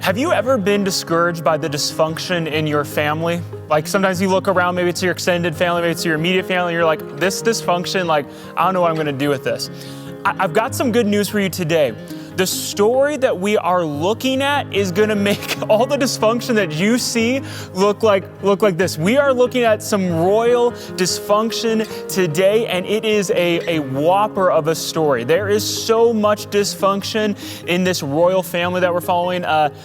Have you ever been discouraged by the dysfunction in your family? Like sometimes you look around, maybe it's your extended family, maybe it's your immediate family, and you're like, this dysfunction, like, I don't know what I'm gonna do with this. I've got some good news for you today. The story that we are looking at is gonna make all the dysfunction that you see look like this. We are looking at some royal dysfunction today, and it is a whopper of a story. There is so much dysfunction in this royal family that we're following.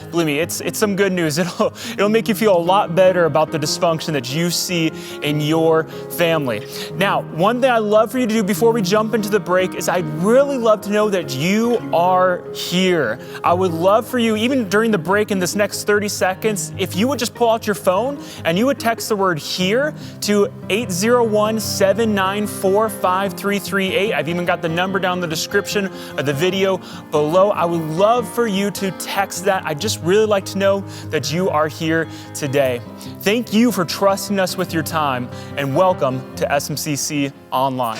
Believe me, it's some good news. It'll make you feel a lot better about the dysfunction that you see in your family. Now, one thing I'd love for you to do before we jump into the break is I'd really love to know that you are here. I would love for you, even during the break in this next 30 seconds, if you would just pull out your phone and you would text the word HERE to 801-794-5338. I've even got the number down in the description of the video below. I would love for you to text that. I'd just really like to know that you are here today. Thank you for trusting us with your time, and welcome to SMCC Online.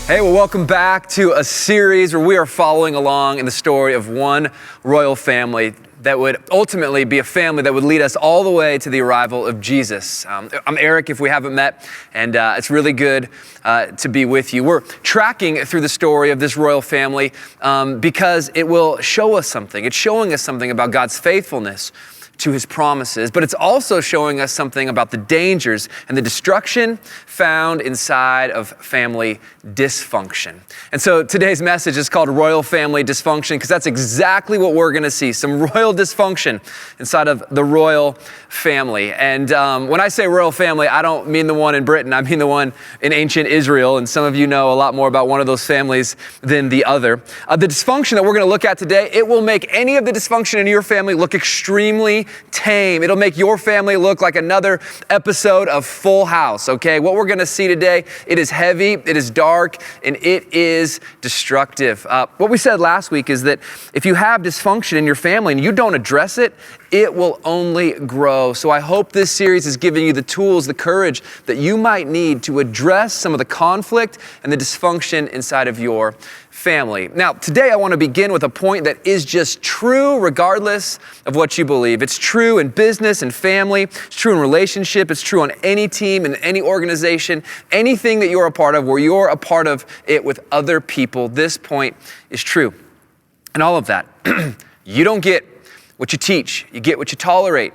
Hey, well, welcome back to a series where we are following along in the story of one royal family that would ultimately be a family that would lead us all the way to the arrival of Jesus. I'm Eric, if we haven't met, and it's really good to be with you. We're tracking through the story of this royal family because it will show us something. It's showing us something about God's faithfulness to his promises, but it's also showing us something about the dangers and the destruction found inside of family dysfunction. And so today's message is called Royal Family Dysfunction, because that's exactly what we're gonna see, some royal dysfunction inside of the royal family. And when I say royal family, I don't mean the one in Britain, I mean the one in ancient Israel, and some of you know a lot more about one of those families than the other. The dysfunction that we're gonna look at today, it will make any of the dysfunction in your family look extremely tame. It'll make your family look like another episode of Full House, okay? What we're gonna see today, it is heavy, it is dark, and it is destructive. What we said last week is that if you have dysfunction in your family and you don't address it, it will only grow. So I hope this series is giving you the tools, the courage that you might need to address some of the conflict and the dysfunction inside of your family. Now, today I want to begin with a point that is just true regardless of what you believe. It's true in business and family. It's true in relationship. It's true on any team and any organization, anything that you're a part of, where you're a part of it with other people. This point is true. And all of that, you don't get what you teach. You get what you tolerate.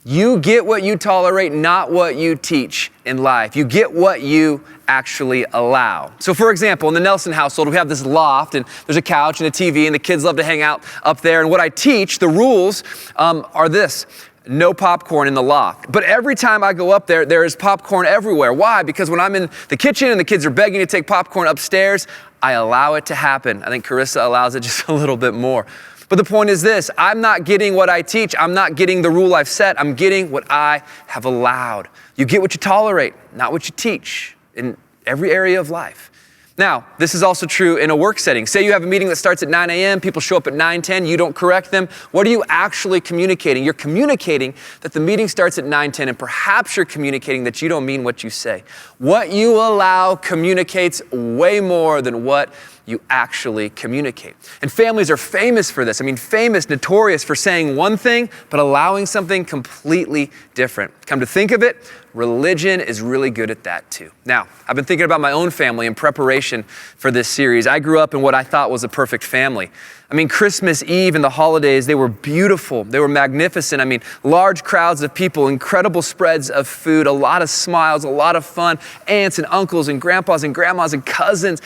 You get what you tolerate, not what you teach in life. You get what you actually allow. So for example, in the Nelson household, we have this loft and there's a couch and a TV and the kids love to hang out up there. And what I teach, the rules are this: no popcorn in the loft. But every time I go up there, there is popcorn everywhere. Why? Because when I'm in the kitchen and the kids are begging to take popcorn upstairs, I allow it to happen. I think Carissa allows it just a little bit more. But the point is this: I'm not getting what I teach. I'm not getting the rule I've set. I'm getting what I have allowed. You get what you tolerate, not what you teach, in every area of life. Now, this is also true in a work setting. Say you have a meeting that starts at 9 a.m., people show up at 9:10, you don't correct them. What are you actually communicating? You're communicating that the meeting starts at 9:10, and perhaps you're communicating that you don't mean what you say. What you allow communicates way more than what you actually communicate. And families are famous for this. I mean, famous, notorious for saying one thing, but allowing something completely different. Come to think of it, religion is really good at that too. Now, I've been thinking about my own family in preparation for this series. I grew up in what I thought was a perfect family. I mean, Christmas Eve and the holidays, they were beautiful. They were magnificent. I mean, large crowds of people, incredible spreads of food, a lot of smiles, a lot of fun, aunts and uncles and grandpas and grandmas and cousins,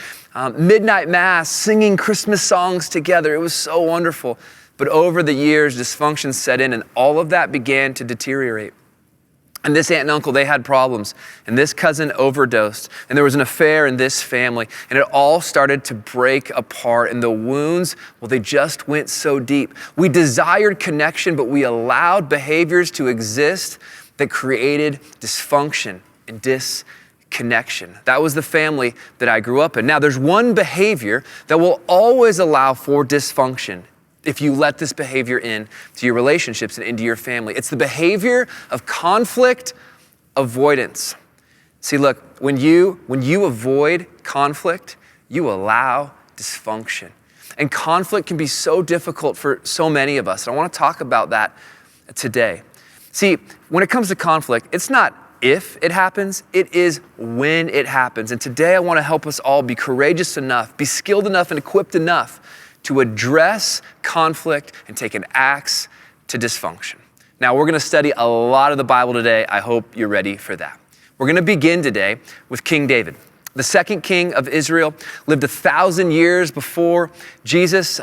midnight mass, singing Christmas songs together. It was so wonderful. But over the years, dysfunction set in and all of that began to deteriorate. And this aunt and uncle, they had problems. And this cousin overdosed. And there was an affair in this family. And it all started to break apart. And the wounds, well, they just went so deep. We desired connection, but we allowed behaviors to exist that created dysfunction and disconnection. That was the family that I grew up in. Now, there's one behavior that will always allow for dysfunction if you let this behavior in to your relationships and into your family. It's the behavior of conflict avoidance. See, look, when you avoid conflict, you allow dysfunction. And conflict can be so difficult for so many of us. And I want to talk about that today. See, when it comes to conflict, it's not if it happens, it is when it happens. And today I want to help us all be courageous enough, be skilled enough and equipped enough to address conflict and take an axe to dysfunction. Now, we're going to study a lot of the Bible today. I hope you're ready for that. We're going to begin today with King David. The second king of Israel lived 1,000 years before Jesus.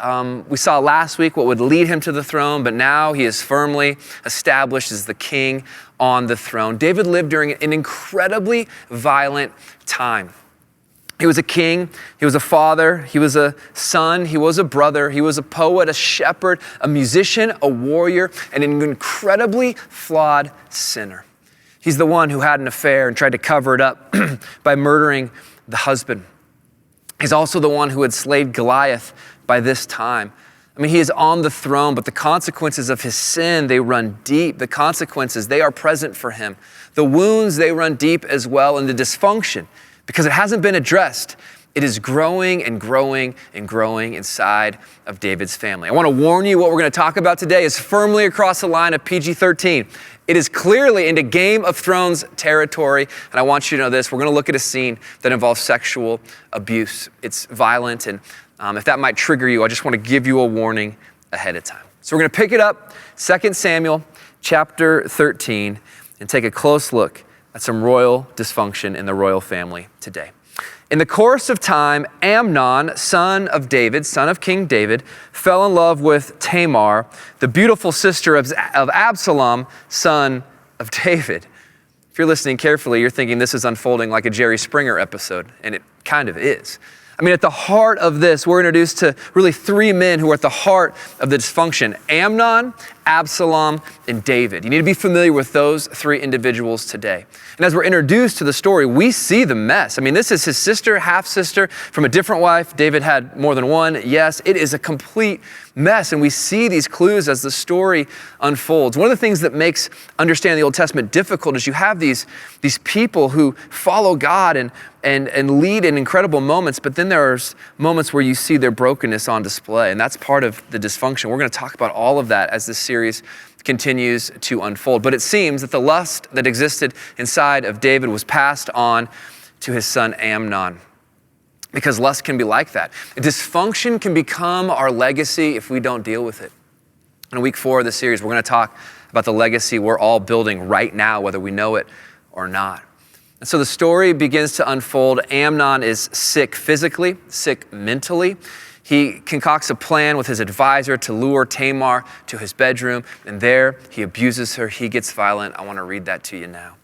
We saw last week what would lead him to the throne, but now he is firmly established as the king on the throne. David lived during an incredibly violent time. He was a king, he was a father, he was a son, he was a brother, he was a poet, a shepherd, a musician, a warrior, and an incredibly flawed sinner. He's the one who had an affair and tried to cover it up by murdering the husband. He's also the one who had slayed Goliath by this time. I mean, he is on the throne, but the consequences of his sin, they run deep. The consequences, they are present for him. The wounds, they run deep as well, and the dysfunction, because it hasn't been addressed, it is growing and growing and growing inside of David's family. I want to warn you, what we're going to talk about today is firmly across the line of PG-13. It is clearly into Game of Thrones territory, and I want you to know this. We're going to look at a scene that involves sexual abuse. It's violent, and if that might trigger you, I just want to give you a warning ahead of time. So we're going to pick it up, 2 Samuel chapter 13, and take a close look at some royal dysfunction in the royal family today. In the course of time, Amnon, son of David, son of King David, fell in love with Tamar, the beautiful sister of Absalom, son of David. If you're listening carefully, you're thinking this is unfolding like a Jerry Springer episode, and it kind of is. I mean, at the heart of this, we're introduced to really three men who are at the heart of the dysfunction: Amnon, Absalom, and David. You need to be familiar with those three individuals today. And as we're introduced to the story, we see the mess. I mean, this is his sister, half-sister, from a different wife. David had more than one. Yes, it is a complete mess. And we see these clues as the story unfolds. One of the things that makes understanding the Old Testament difficult is you have these people who follow God and lead in incredible moments, but then there's moments where you see their brokenness on display, and that's part of the dysfunction. We're going to talk about all of that as this series continues to unfold. But it seems that the lust that existed inside of David was passed on to his son Amnon, because lust can be like that. Dysfunction can become our legacy if we don't deal with it. In week 4 of the series, we're going to talk about the legacy we're all building right now, whether we know it or not. And so the story begins to unfold. Amnon is sick physically, sick mentally. He concocts a plan with his advisor to lure Tamar to his bedroom, and there he abuses her. He gets violent. I want to read that to you now.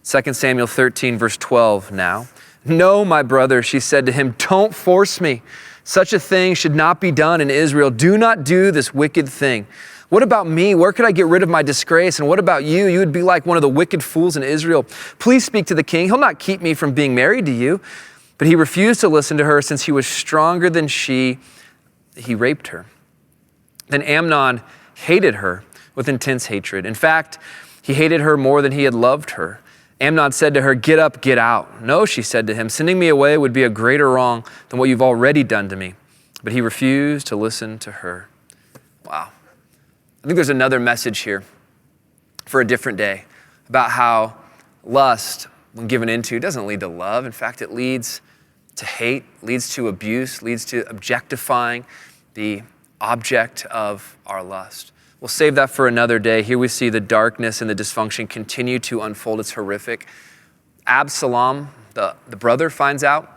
2 Samuel 13, verse 12 now. "No, my brother," she said to him, "don't force me. Such a thing should not be done in Israel. Do not do this wicked thing. What about me? Where could I get rid of my disgrace? And what about you? You would be like one of the wicked fools in Israel. Please speak to the king. He'll not keep me from being married to you." But he refused to listen to her. Since he was stronger than she, he raped her. Then Amnon hated her with intense hatred. In fact, he hated her more than he had loved her. Amnon said to her, "Get up, get out." "No," she said to him, "sending me away would be a greater wrong than what you've already done to me." But he refused to listen to her. Wow. I think there's another message here for a different day about how lust, when given into, doesn't lead to love. In fact, it leads to hate, leads to abuse, leads to objectifying the object of our lust. We'll save that for another day. Here we see the darkness and the dysfunction continue to unfold. It's horrific. Absalom, the brother, finds out.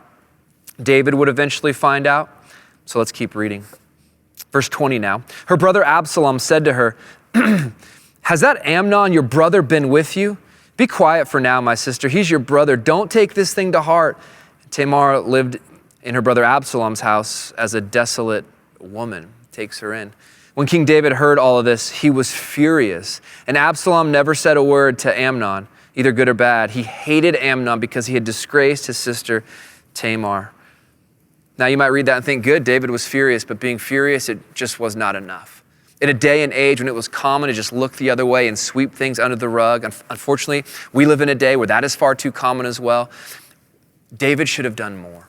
David would eventually find out. So let's keep reading. Verse 20 now. Her brother Absalom said to her, "Has that Amnon, your brother, been with you? Be quiet for now, my sister. He's your brother. Don't take this thing to heart. Tamar lived in her brother Absalom's house as a desolate woman. Takes her in. When King David heard all of this, he was furious. And Absalom never said a word to Amnon, either good or bad. He hated Amnon because he had disgraced his sister Tamar. Now you might read that and think, good, David was furious, but being furious, it just was not enough. In a day and age when it was common to just look the other way and sweep things under the rug, unfortunately, we live in a day where that is far too common as well. David should have done more.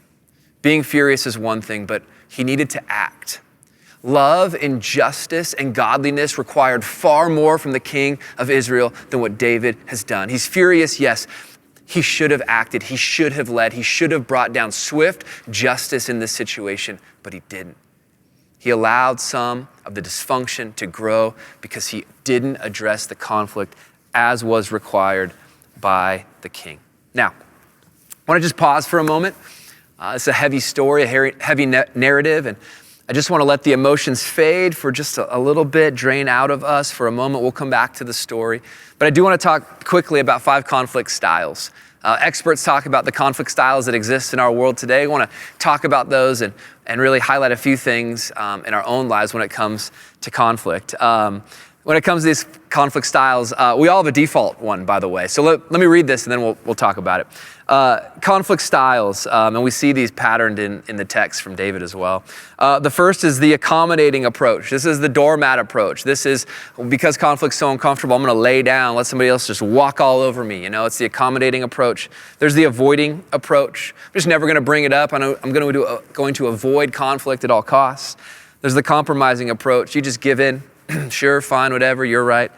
Being furious is one thing, but he needed to act. Love and justice and godliness required far more from the king of Israel than what David has done. He's furious, yes. He should have acted. He should have led. He should have brought down swift justice in this situation, but he didn't. He allowed some of the dysfunction to grow because he didn't address the conflict as was required by the king. Now, I want to just pause for a moment. It's a heavy story, a heavy narrative, and I just want to let the emotions fade for just a little bit, drain out of us for a moment. We'll come back to the story. But I do want to talk quickly about 5 conflict styles. Experts talk about the conflict styles that exist in our world today. I want to talk about those and really highlight a few things in our own lives when it comes to conflict. When it comes to these conflict styles, we all have a default one, by the way. So let me read this and then we'll talk about it. Conflict styles, and we see these patterned in the text from David as well. The first is the accommodating approach. This is the doormat approach. This is, because conflict's so uncomfortable, I'm gonna lay down, let somebody else just walk all over me. It's the accommodating approach. There's the avoiding approach. I'm just never gonna bring it up. I'm going to avoid conflict at all costs. There's the compromising approach. You just give in. Sure, fine, whatever, you're right.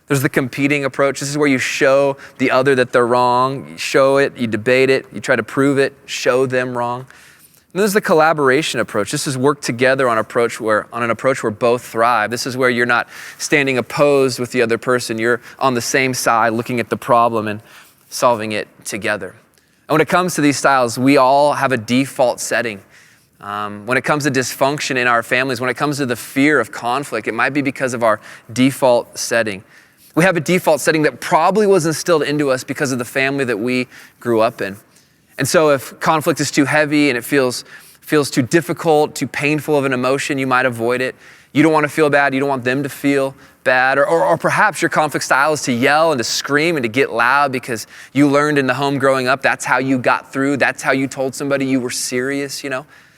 There's the competing approach. This is where you show the other that they're wrong. You show it, you debate it, you try to prove it, show them wrong. And there's the collaboration approach. This is work together on an approach where both thrive. This is where you're not standing opposed with the other person. You're on the same side looking at the problem and solving it together. And when it comes to these styles, we all have a default setting. When it comes to dysfunction in our families, when it comes to the fear of conflict, it might be because of our default setting. We have a default setting that probably was instilled into us because of the family that we grew up in. And so if conflict is too heavy and it feels too difficult, too painful of an emotion, you might avoid it. You don't want to feel bad. You don't want them to feel bad. Or perhaps your conflict style is to yell and to scream and to get loud because you learned in the home growing up, that's how you got through. That's how you told somebody you were serious,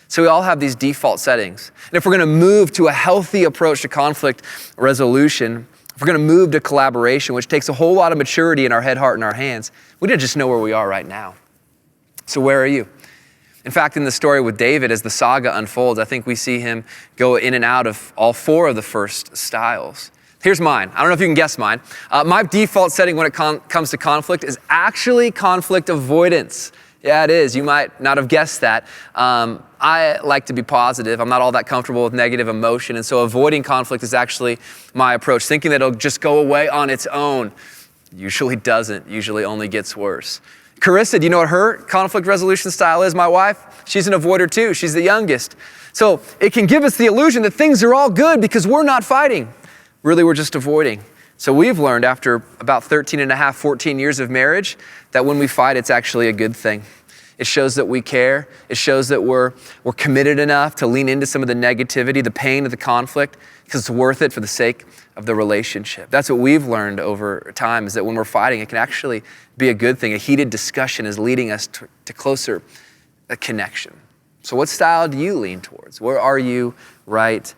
So we all have these default settings. And if we're gonna move to a healthy approach to conflict resolution, if we're gonna move to collaboration, which takes a whole lot of maturity in our head, heart, and our hands, we need to just know where we are right now. So where are you? In fact, in the story with David, as the saga unfolds, I think we see him go in and out of all 4 of the first styles. Here's mine. I don't know if you can guess mine. My default setting when it comes to conflict is actually conflict avoidance. Yeah, it is. You might not have guessed that. I like to be positive. I'm not all that comfortable with negative emotion. And so avoiding conflict is actually my approach. Thinking that it'll just go away on its own usually doesn't, usually only gets worse. Carissa, do you know what her conflict resolution style is? My wife, she's an avoider too. She's the youngest. So it can give us the illusion that things are all good because we're not fighting. Really, we're just avoiding. So we've learned after about 13 and a half, 14 years of marriage, that when we fight, it's actually a good thing. It shows that we care. It shows that we're committed enough to lean into some of the negativity, the pain of the conflict, because it's worth it for the sake of the relationship. That's what we've learned over time, is that when we're fighting, it can actually be a good thing. A heated discussion is leading us to closer connection. So what style do you lean towards? Where are you right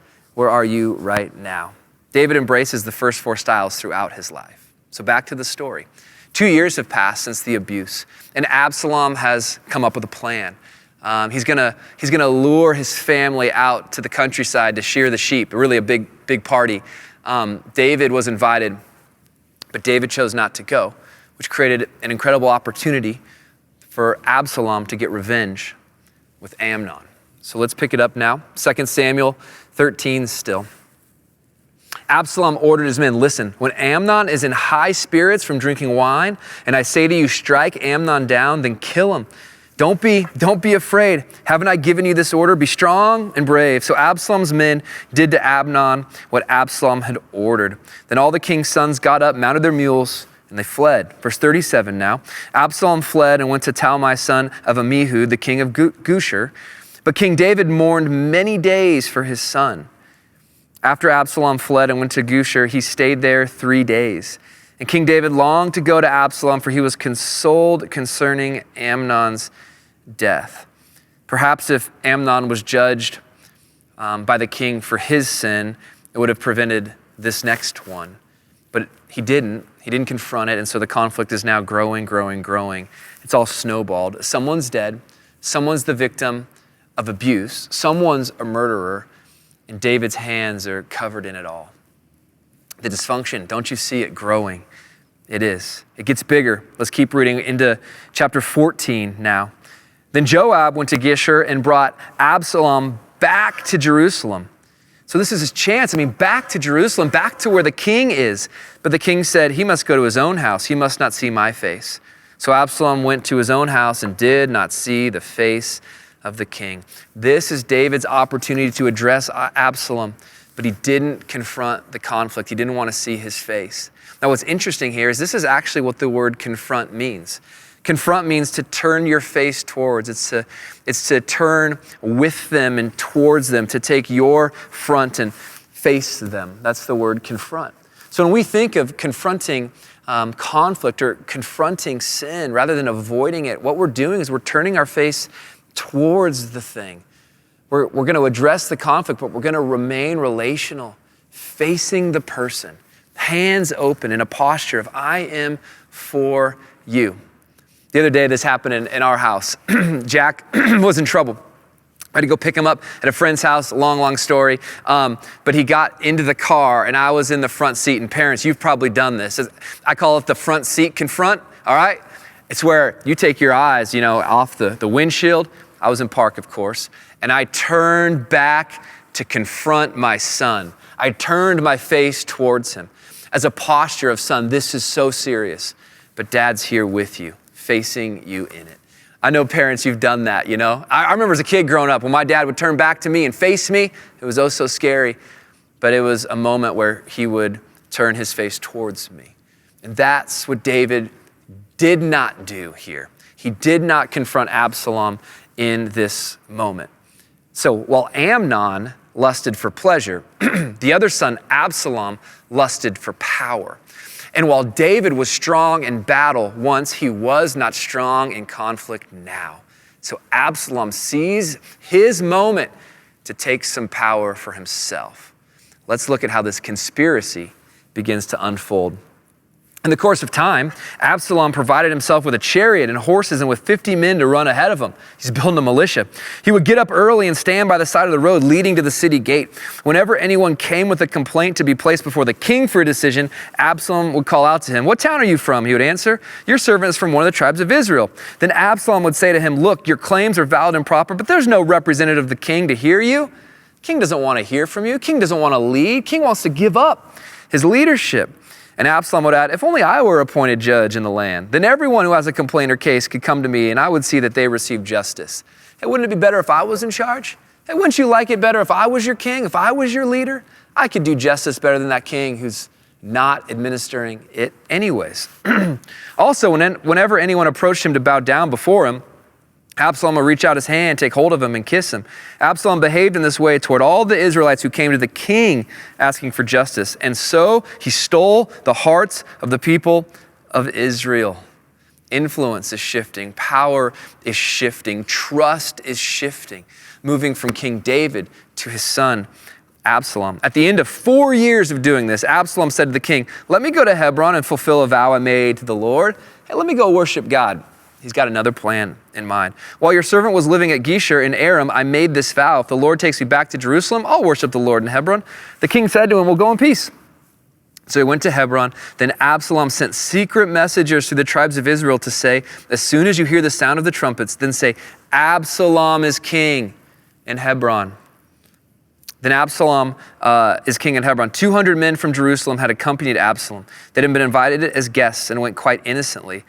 now? David embraces the first 4 styles throughout his life. So back to the story. 2 years have passed since the abuse, and Absalom has come up with a plan. He's gonna lure his family out to the countryside to shear the sheep, really a big party. David was invited, but David chose not to go, which created an incredible opportunity for Absalom to get revenge with Amnon. So let's pick it up now. 2 Samuel 13 still. Absalom ordered his men, listen, when Amnon is in high spirits from drinking wine, and I say to you, strike Amnon down, then kill him. Don't be afraid. Haven't I given you this order? Be strong and brave. So Absalom's men did to Amnon what Absalom had ordered. Then all the king's sons got up, mounted their mules, and they fled. Verse 37 now. Absalom fled and went to Talmai, son of Ammihud, the king of Geshur. But King David mourned many days for his son. After Absalom fled and went to Geshur, he stayed there 3 days. And King David longed to go to Absalom, for he was consoled concerning Amnon's death. Perhaps if Amnon was judged by the king for his sin, it would have prevented this next one. But he didn't. He didn't confront it, and so the conflict is now growing. It's all snowballed. Someone's dead. Someone's the victim of abuse. Someone's a murderer, and David's hands are covered in it all. The dysfunction, don't you see it growing? It is. It gets bigger. Let's keep reading into chapter 14 now. Then Joab went to Geshur and brought Absalom back to Jerusalem. So this is his chance. Back to Jerusalem, back to where the king is. But the king said, he must go to his own house. He must not see my face. So Absalom went to his own house and did not see the face of the king. This is David's opportunity to address Absalom, but he didn't confront the conflict. He didn't want to see his face. Now what's interesting here is this is actually what the word confront means. Confront means to turn your face towards. It's to turn with them and towards them, to take your front and face them. That's the word confront. So when we think of confronting conflict or confronting sin rather than avoiding it, what we're doing is we're turning our face towards the thing. We're going to address the conflict, but we're going to remain relational, facing the person, hands open in a posture of I am for you. The other day, this happened in our house. Jack was in trouble. I had to go pick him up at a friend's house, long story. But he got into the car and I was in the front seat. And parents, you've probably done this. I call it the front seat confront, all right? It's where you take your eyes, off the windshield. I was in park, of course. And I turned back to confront my son. I turned my face towards him as a posture of, son, this is so serious, but dad's here with you, facing you in it. I know parents, you've done that, I remember as a kid growing up, when my dad would turn back to me and face me, it was oh so scary, but it was a moment where he would turn his face towards me. And that's what David did not do here. He did not confront Absalom in this moment. So while Amnon lusted for pleasure, the other son, Absalom, lusted for power. And while David was strong in battle once, he was not strong in conflict now. So Absalom sees his moment to take some power for himself. Let's look at how this conspiracy begins to unfold. In the course of time, Absalom provided himself with a chariot and horses and with 50 men to run ahead of him. He's building a militia. He would get up early and stand by the side of the road leading to the city gate. Whenever anyone came with a complaint to be placed before the king for a decision, Absalom would call out to him, "What town are you from?" He would answer, "Your servant is from one of the tribes of Israel." Then Absalom would say to him, "Look, your claims are valid and proper, but there's no representative of the king to hear you. King doesn't want to hear from you. King doesn't want to lead. King wants to give up his leadership." And Absalom would add, "If only I were appointed judge in the land, then everyone who has a complaint or case could come to me and I would see that they receive justice. Hey, wouldn't it be better if I was in charge? Hey, wouldn't you like it better if I was your king, if I was your leader? I could do justice better than that king who's not administering it anyways." Also, whenever anyone approached him to bow down before him, Absalom would reach out his hand, take hold of him, and kiss him. Absalom behaved in this way toward all the Israelites who came to the king asking for justice. And so he stole the hearts of the people of Israel. Influence is shifting. Power is shifting. Trust is shifting, moving from King David to his son, Absalom. At the end of 4 years of doing this, Absalom said to the king, "Let me go to Hebron and fulfill a vow I made to the Lord. Hey, let me go worship God." He's got another plan in mind. "While your servant was living at Geshur in Aram, I made this vow. If the Lord takes me back to Jerusalem, I'll worship the Lord in Hebron." The king said to him, "Well, go in peace." So he went to Hebron. Then Absalom sent secret messengers to the tribes of Israel to say, "As soon as you hear the sound of the trumpets, then say, 'Absalom is king in Hebron.'" Then Absalom is king in Hebron. 200 men from Jerusalem had accompanied Absalom. They had been invited as guests and went quite innocently,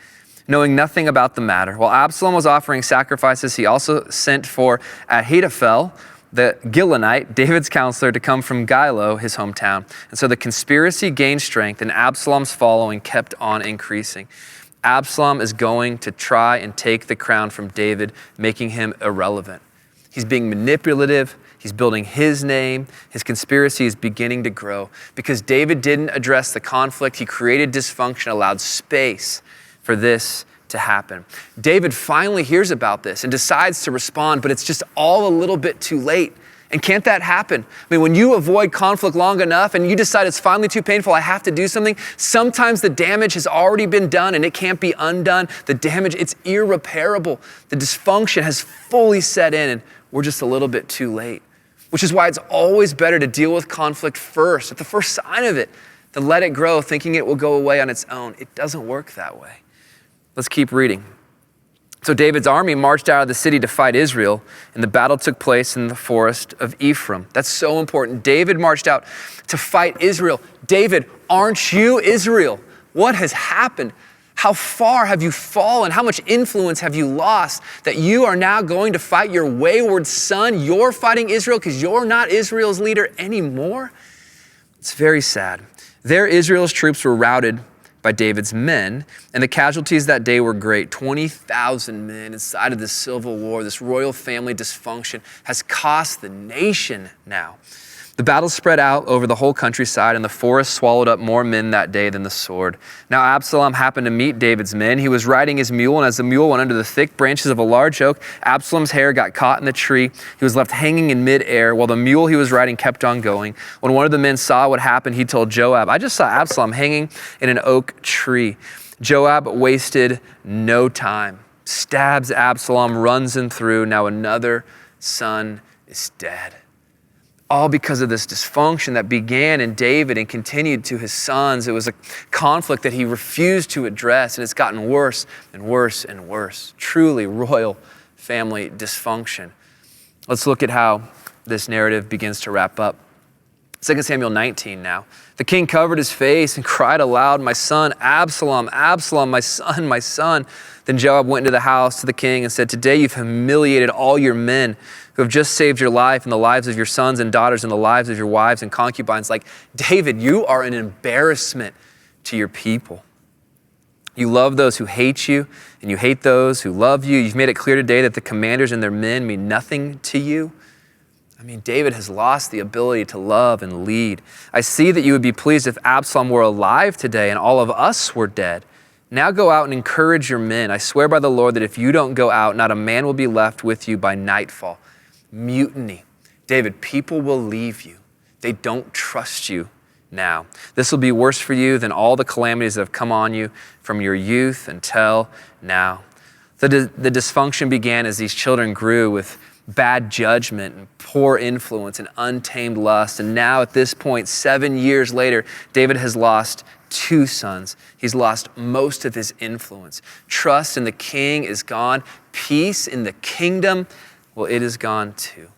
knowing nothing about the matter. While Absalom was offering sacrifices, he also sent for Ahithophel, the Gilonite, David's counselor, to come from Gilo, his hometown. And so the conspiracy gained strength, and Absalom's following kept on increasing. Absalom is going to try and take the crown from David, making him irrelevant. He's being manipulative. He's building his name. His conspiracy is beginning to grow because David didn't address the conflict. He created dysfunction, allowed space for this to happen. David finally hears about this and decides to respond, but it's just all a little bit too late. And can't that happen? I mean, when you avoid conflict long enough and you decide it's finally too painful, I have to do something, sometimes the damage has already been done and it can't be undone. The damage, it's irreparable. The dysfunction has fully set in and we're just a little bit too late, which is why it's always better to deal with conflict first, at the first sign of it, than let it grow thinking it will go away on its own. It doesn't work that way. Let's keep reading. So David's army marched out of the city to fight Israel, and the battle took place in the forest of Ephraim. That's so important. David marched out to fight Israel. David, aren't you Israel? What has happened? How far have you fallen? How much influence have you lost that you are now going to fight your wayward son? You're fighting Israel because you're not Israel's leader anymore? It's very sad. There, Israel's troops were routed by David's men, and the casualties that day were great. 20,000 men inside of this civil war, this royal family dysfunction has cost the nation now. The battle spread out over the whole countryside, and the forest swallowed up more men that day than the sword. Now Absalom happened to meet David's men. He was riding his mule, and as the mule went under the thick branches of a large oak, Absalom's hair got caught in the tree. He was left hanging in midair while the mule he was riding kept on going. When one of the men saw what happened, he told Joab, "I just saw Absalom hanging in an oak tree." Joab wasted no time, stabs Absalom, runs him through. Now another son is dead. All because of this dysfunction that began in David and continued to his sons. It was a conflict that he refused to address, and it's gotten worse and worse and worse. Truly royal family dysfunction. Let's look at how this narrative begins to wrap up. 2 Samuel 19 now. The king covered his face and cried aloud, "My son, Absalom, Absalom, my son, my son." Then Joab went into the house to the king and said, "Today you've humiliated all your men who have just saved your life and the lives of your sons and daughters and the lives of your wives and concubines." Like, David, you are an embarrassment to your people. You love those who hate you and you hate those who love you. You've made it clear today that the commanders and their men mean nothing to you. I mean, David has lost the ability to love and lead. I see that you would be pleased if Absalom were alive today and all of us were dead. Now go out and encourage your men. I swear by the Lord that if you don't go out, not a man will be left with you by nightfall. Mutiny. David, people will leave you. They don't trust you now. This will be worse for you than all the calamities that have come on you from your youth until now. The dysfunction began as these children grew with bad judgment and poor influence and untamed lust. And now at this point, 7 years later, David has lost 2 sons. He's lost most of his influence. Trust in the king is gone. Peace in the kingdom, well, it is gone too.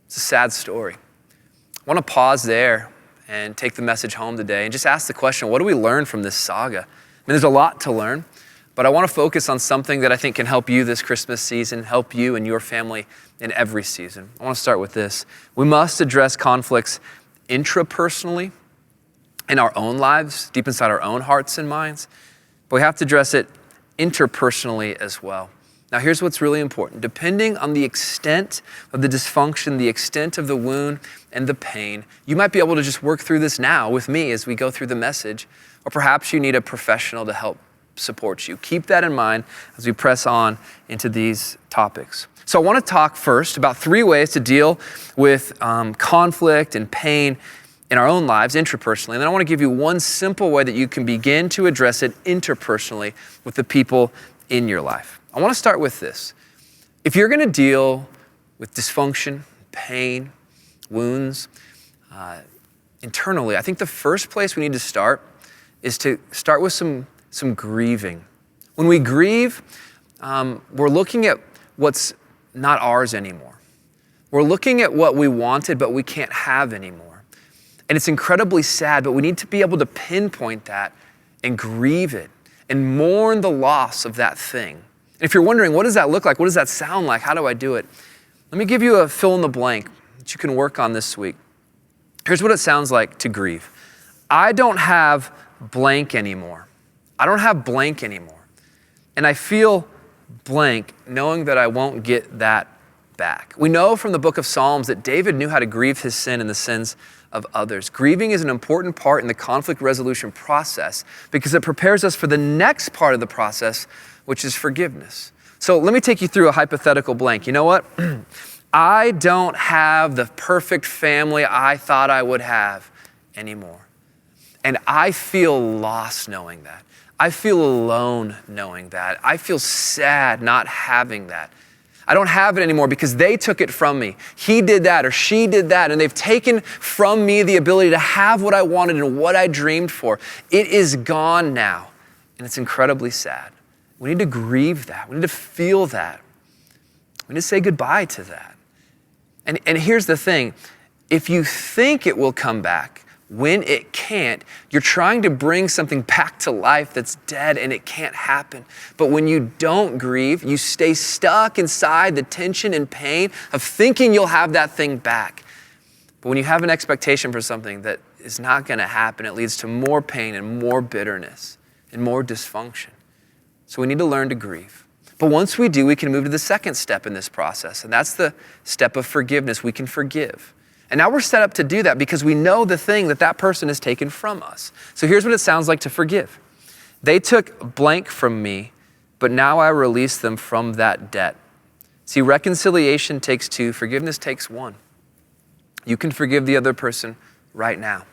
It's a sad story. I want to pause there and take the message home today and just ask the question, what do we learn from this saga? I mean, there's a lot to learn, but I want to focus on something that I think can help you this Christmas season, help you and your family in every season. I want to start with this. We must address conflicts intrapersonally in our own lives, deep inside our own hearts and minds, but we have to address it interpersonally as well. Now, here's what's really important. Depending on the extent of the dysfunction, the extent of the wound and the pain, you might be able to just work through this now with me as we go through the message, or perhaps you need a professional to help support you. Keep that in mind as we press on into these topics. So I want to talk first about 3 ways to deal with conflict and pain in our own lives intrapersonally. And then I want to give you one simple way that you can begin to address it interpersonally with the people in your life. I want to start with this. If you're going to deal with dysfunction, pain, wounds, internally, I think the first place we need to start is to start with some grieving. When we grieve, we're looking at what's not ours anymore. We're looking at what we wanted, but we can't have anymore. And it's incredibly sad, but we need to be able to pinpoint that and grieve it and mourn the loss of that thing. And if you're wondering, what does that look like? What does that sound like? How do I do it? Let me give you a fill in the blank that you can work on this week. Here's what it sounds like to grieve. I don't have blank anymore. I don't have blank anymore. And I feel blank knowing that I won't get that back. We know from the book of Psalms that David knew how to grieve his sin and the sins of others. Grieving is an important part in the conflict resolution process because it prepares us for the next part of the process, which is forgiveness. So let me take you through a hypothetical blank. You know what? I don't have the perfect family I thought I would have anymore. And I feel lost knowing that. I feel alone knowing that. I feel sad not having that. I don't have it anymore because they took it from me. He did that or she did that, and they've taken from me the ability to have what I wanted and what I dreamed for. It is gone now, and it's incredibly sad. We need to grieve that. We need to feel that. We need to say goodbye to that. And here's the thing. If you think it will come back, when it can't, you're trying to bring something back to life that's dead and it can't happen. But when you don't grieve, you stay stuck inside the tension and pain of thinking you'll have that thing back. But when you have an expectation for something that is not going to happen, it leads to more pain and more bitterness and more dysfunction. So we need to learn to grieve. But once we do, we can move to the second step in this process, and that's the step of forgiveness. We can forgive. And now we're set up to do that because we know the thing that that person has taken from us. So here's what it sounds like to forgive. They took blank from me, but now I release them from that debt. See, reconciliation takes two, forgiveness takes one. You can forgive the other person right now.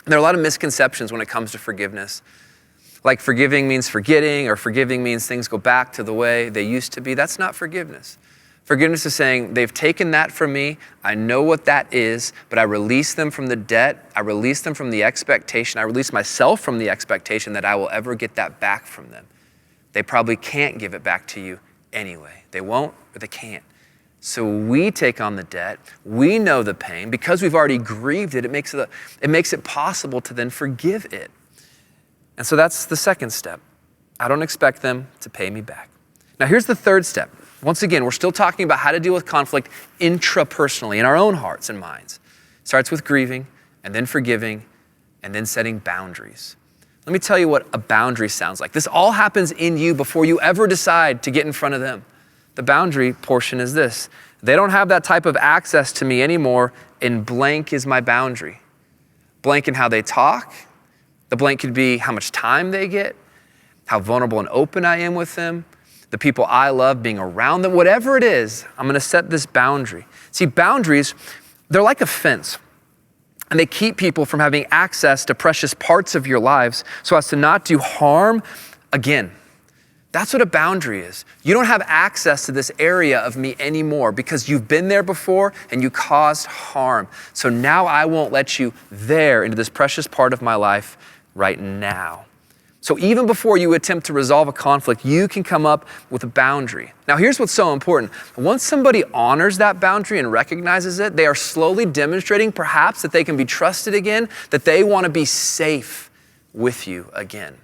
And there are a lot of misconceptions when it comes to forgiveness. Like forgiving means forgetting, or forgiving means things go back to the way they used to be. That's not forgiveness. Forgiveness is saying, they've taken that from me. I know what that is, but I release them from the debt. I release them from the expectation. I release myself from the expectation that I will ever get that back from them. They probably can't give it back to you anyway. They won't or they can't. So we take on the debt. We know the pain. Because we've already grieved it, it makes it possible to then forgive it. And so that's the second step. I don't expect them to pay me back. Now here's the third step. Once again, we're still talking about how to deal with conflict intrapersonally in our own hearts and minds. It starts with grieving and then forgiving and then setting boundaries. Let me tell you what a boundary sounds like. This all happens in you before you ever decide to get in front of them. The boundary portion is this. They don't have that type of access to me anymore, and blank is my boundary. Blank in how they talk. The blank could be how much time they get, how vulnerable and open I am with them, the people I love being around them, whatever it is, I'm gonna set this boundary. See, boundaries, they're like a fence, and they keep people from having access to precious parts of your lives so as to not do harm again. That's what a boundary is. You don't have access to this area of me anymore because you've been there before and you caused harm. So now I won't let you there into this precious part of my life right now. So even before you attempt to resolve a conflict, you can come up with a boundary. Now here's what's so important. Once somebody honors that boundary and recognizes it, they are slowly demonstrating perhaps that they can be trusted again, that they want to be safe with you again.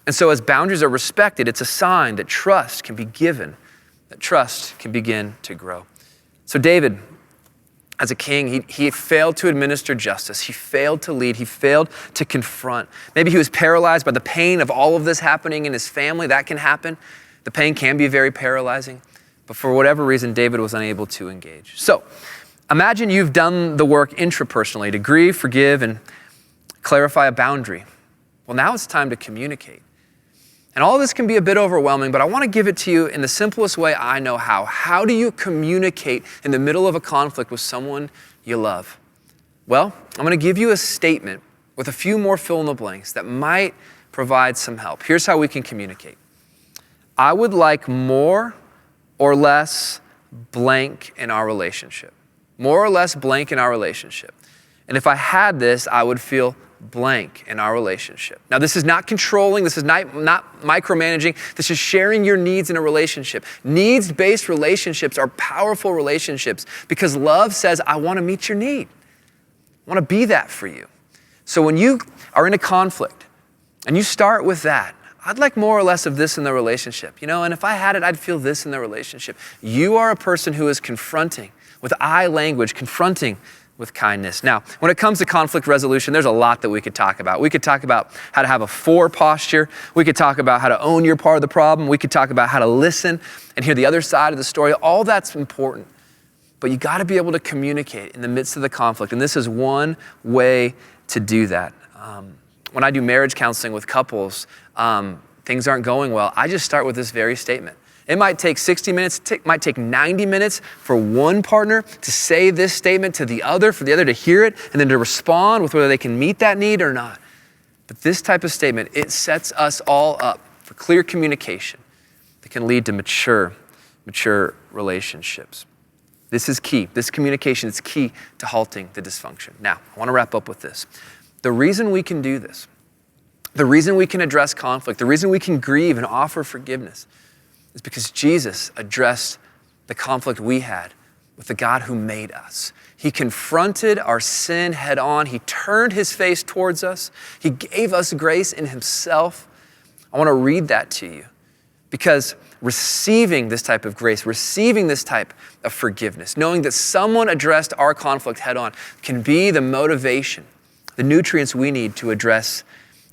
And so as boundaries are respected, it's a sign that trust can be given, that trust can begin to grow. So David, as a king, he failed to administer justice. He failed to lead. He failed to confront. Maybe he was paralyzed by the pain of all of this happening in his family. That can happen. The pain can be very paralyzing. But for whatever reason, David was unable to engage. So imagine you've done the work intrapersonally to grieve, forgive, and clarify a boundary. Well, now it's time to communicate. And all this can be a bit overwhelming, but I want to give it to you in the simplest way I know how. How do you communicate in the middle of a conflict with someone you love? Well, I'm going to give you a statement with a few more fill in the blanks that might provide some help. Here's how we can communicate. I would like more or less blank in our relationship. More or less blank in our relationship. And if I had this, I would feel blank in our relationship. Now, this is not controlling. This is not micromanaging. This is sharing your needs in a relationship. Needs-based relationships are powerful relationships because love says, I want to meet your need. I want to be that for you. So when you are in a conflict and you start with that, I'd like more or less of this in the relationship, and if I had it, I'd feel this in the relationship. You are a person who is confronting with I language, confronting with kindness. Now, when it comes to conflict resolution, there's a lot that we could talk about. We could talk about how to have a for posture. We could talk about how to own your part of the problem. We could talk about how to listen and hear the other side of the story. All that's important. But you got to be able to communicate in the midst of the conflict. And this is one way to do that. When I do marriage counseling with couples, things aren't going well. I just start with this very statement. It might take 60 minutes, it might take 90 minutes for one partner to say this statement to the other, for the other to hear it, and then to respond with whether they can meet that need or not. But this type of statement, it sets us all up for clear communication that can lead to mature relationships. This is key. This communication is key to halting the dysfunction. Now, I want to wrap up with this. The reason we can do this, the reason we can address conflict, the reason we can grieve and offer forgiveness is because Jesus addressed the conflict we had with the God who made us. He confronted our sin head on. He turned his face towards us. He gave us grace in himself. I want to read that to you because receiving this type of grace, receiving this type of forgiveness, knowing that someone addressed our conflict head on can be the motivation, the nutrients we need to address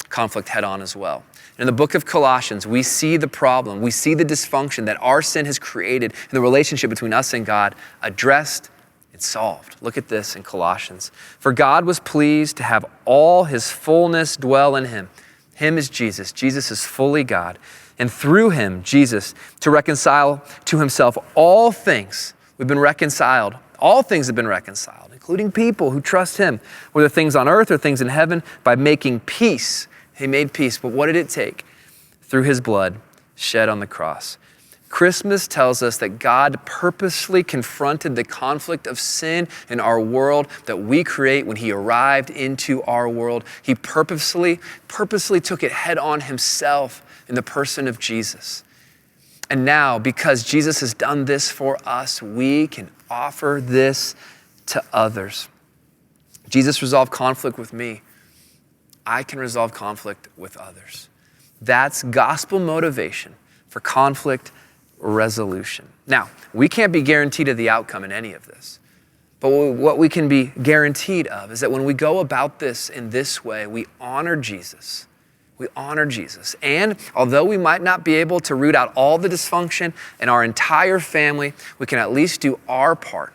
conflict head on as well. In the book of Colossians, we see the problem, we see the dysfunction that our sin has created in the relationship between us and God addressed and solved. Look at this in Colossians. For God was pleased to have all his fullness dwell in him. Him is Jesus. Jesus is fully God. And through him, Jesus, to reconcile to himself all things. We've been reconciled. All things have been reconciled, including people who trust him, whether things on earth or things in heaven, by making peace. He made peace, but what did it take? Through his blood shed on the cross. Christmas tells us that God purposely confronted the conflict of sin in our world that we create when he arrived into our world. He purposely took it head on himself in the person of Jesus. And now, because Jesus has done this for us, we can offer this to others. Jesus resolved conflict with me. I can resolve conflict with others. That's gospel motivation for conflict resolution. Now, we can't be guaranteed of the outcome in any of this, but what we can be guaranteed of is that when we go about this in this way, we honor Jesus. We honor Jesus. And although we might not be able to root out all the dysfunction in our entire family, we can at least do our part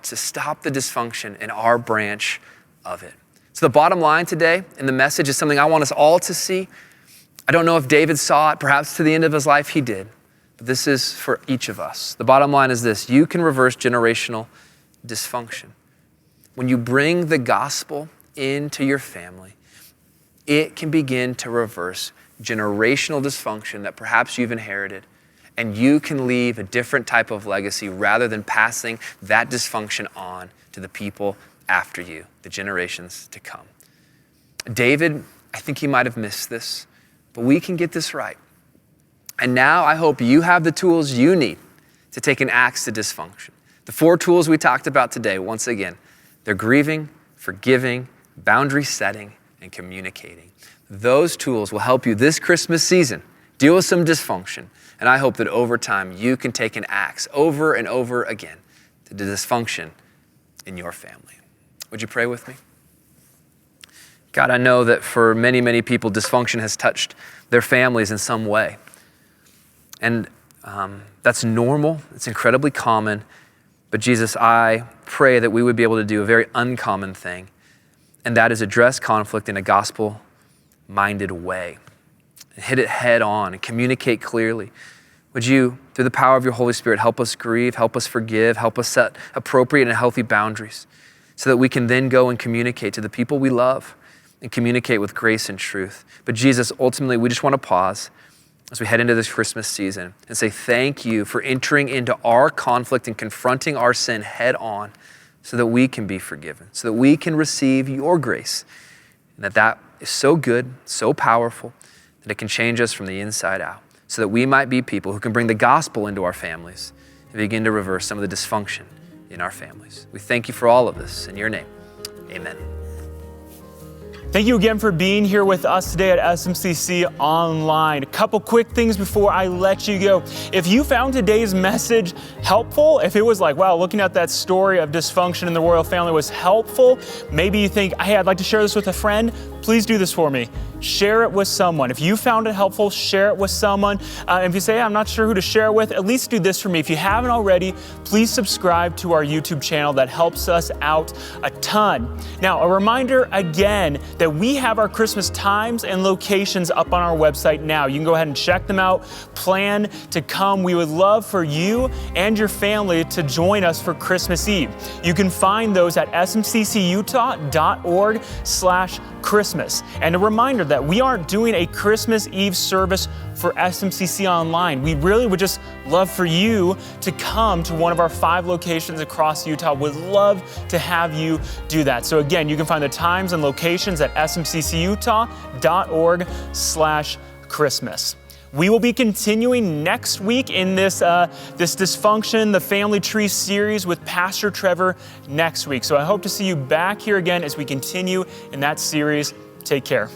to stop the dysfunction in our branch of it. So the bottom line today in the message is something I want us all to see. I don't know if David saw it, perhaps to the end of his life he did, but this is for each of us. The bottom line is this: you can reverse generational dysfunction. When you bring the gospel into your family, it can begin to reverse generational dysfunction that perhaps you've inherited, and you can leave a different type of legacy rather than passing that dysfunction on to the people after you, the generations to come. David, I think he might have missed this, but we can get this right. And now I hope you have the tools you need to take an axe to dysfunction. The 4 tools we talked about today, once again, they're grieving, forgiving, boundary setting, and communicating. Those tools will help you this Christmas season deal with some dysfunction. And I hope that over time you can take an axe over and over again to the dysfunction in your family. Would you pray with me? God, I know that for many, many people, dysfunction has touched their families in some way. And that's normal. It's incredibly common. But Jesus, I pray that we would be able to do a very uncommon thing, and that is address conflict in a gospel-minded way and hit it head on and communicate clearly. Would you, through the power of your Holy Spirit, help us grieve, help us forgive, help us set appropriate and healthy boundaries so that we can then go and communicate to the people we love and communicate with grace and truth. But Jesus, ultimately, we just want to pause as we head into this Christmas season and say thank you for entering into our conflict and confronting our sin head on so that we can be forgiven, so that we can receive your grace, and that is so good, so powerful, that it can change us from the inside out, so that we might be people who can bring the gospel into our families and begin to reverse some of the dysfunction in our families. We thank you for all of this. In your name, amen. Thank you again for being here with us today at SMCC Online. A couple quick things before I let you go. If you found today's message helpful, if it was like, wow, looking at that story of dysfunction in the royal family was helpful, maybe you think, hey, I'd like to share this with a friend, please do this for me. Share it with someone. If you found it helpful, share it with someone. If you say, I'm not sure who to share it with, at least do this for me. If you haven't already, please subscribe to our YouTube channel. That helps us out a ton. Now, a reminder again that we have our Christmas times and locations up on our website now. You can go ahead and check them out, plan to come. We would love for you and your family to join us for Christmas Eve. You can find those at smccutah.org/Christmas. And a reminder that we aren't doing a Christmas Eve service for SMCC Online. We really would just love for you to come to one of our 5 locations across Utah. Would love to have you do that. So again, you can find the times and locations at smccutah.org/Christmas. We will be continuing next week in this Dysfunction, the Family Tree series with Pastor Trevor next week. So I hope to see you back here again as we continue in that series. Take care.